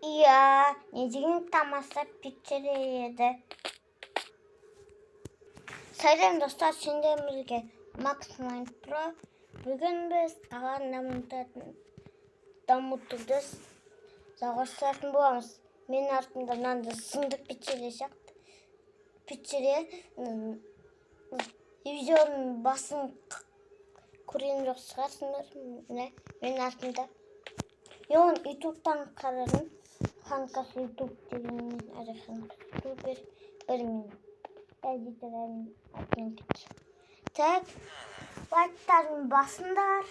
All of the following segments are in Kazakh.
Iya, негізінен тамаша пиццерияда. Сәлем достар, сендерімізге Макс Майнд Про. Бүгін біз тағам дамытуды жалғастыратын боламыз. Мен артымда мынандай сынды пиццерия сияқты. Пиццерия видеоның басын көрген жоқ шығарсыңдар. Мен артымда. Мен ютубтан қарадым. Ханкас ютуб дегенмен супер бір минут. Эдиторын атын кетші. Так, лайктардың басындар.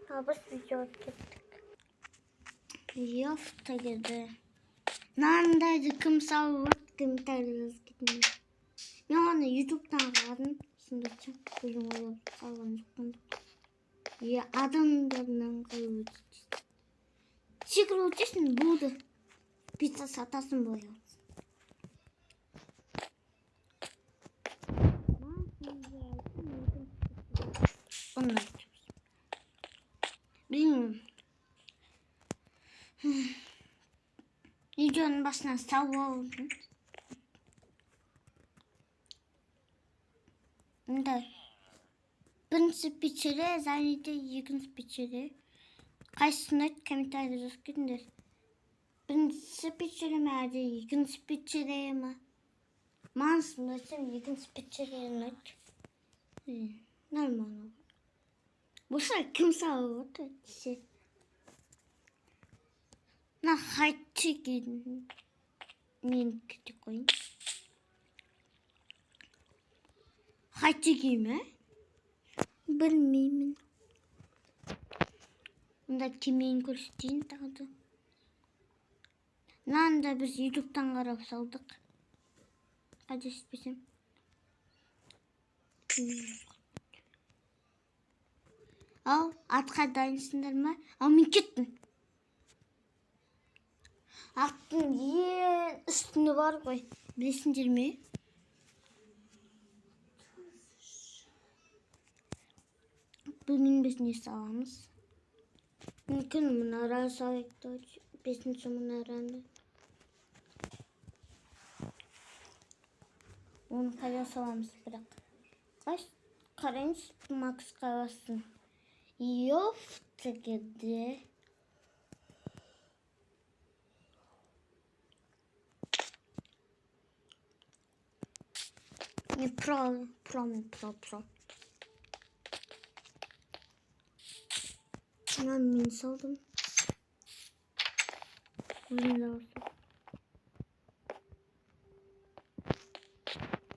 Біз видео кеттік. Ёфта кеді. Нандайды кім салып, комментарий жазып кетіңдер. Мен оны ютубтан қарадым. Түсіндірсем, өзім ойлап салған жоқпын. Адамдарынан қойып өтесің. Секіріп өтесің, болды. Пицца сатасын бояу. Onu yapacağız. Bilmiyorum. Videonun başına sağ olun. Birinci picture, zaten ikinci picture. Kaçsınlar komentarda yazıp gidinler. Birinci picture mi hadi, ikinci picture mi? Mansınlar için ikinci picture mi? Normal. Bu sefer kim sağladı? Na hayçı men kötü koyayım. Hayçı giyme. Bilmeyeyim. Bunda kimin көрсетейін тағды. Nanda biz YouTube'dan қарап салдық. Қадеспесем. Ал, атқа дайынсыңдар ма? Ал, мен кеттім. Аттың ең үстіні бар ғой. Білесіңдер ме? Бүгін біз не саламыз? Мүмкін мұнара салайық. Бесінші мұнараны. Оны қайда саламыз бірақ. Қараңыз, Максқа бассын. Ёфта кеді. Не про. Мен салдым.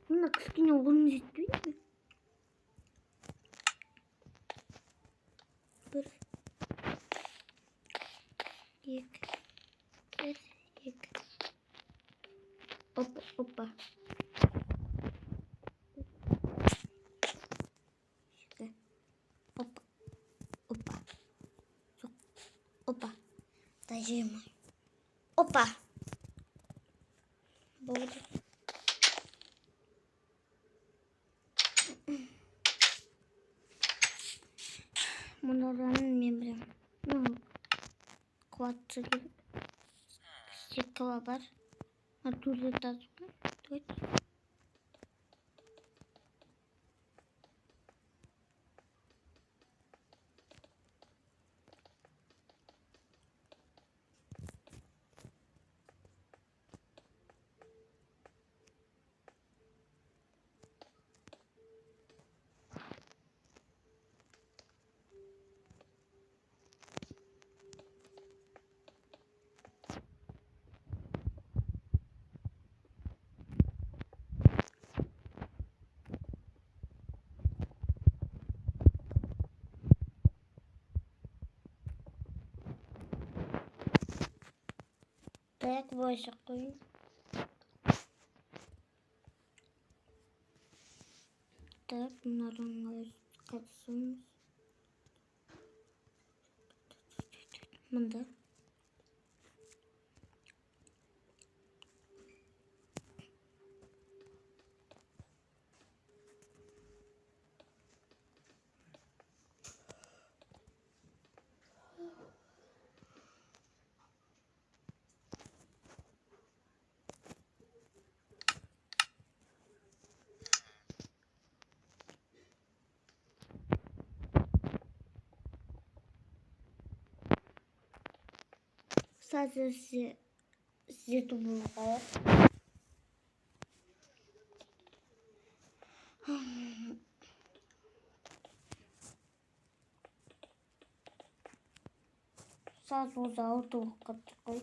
Мына кішкене орын жетпейді. Бір. Екі. Опа. Опа. Дайжема. Опа. Болды. Мұнараны мен білем. Қуатшы керек. Стекала бар. Турды тазып. Dayak boyası koyayım. Так, bunların katsın. Bunda. Sadece size dumluğa. Sadece uzağı da koy.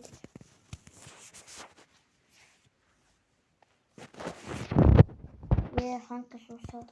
Ve hangisi olsa.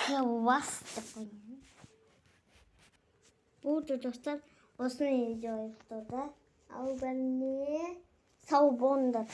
Kıvastık. Burada dostlar olsun videoda. Al beni savundu.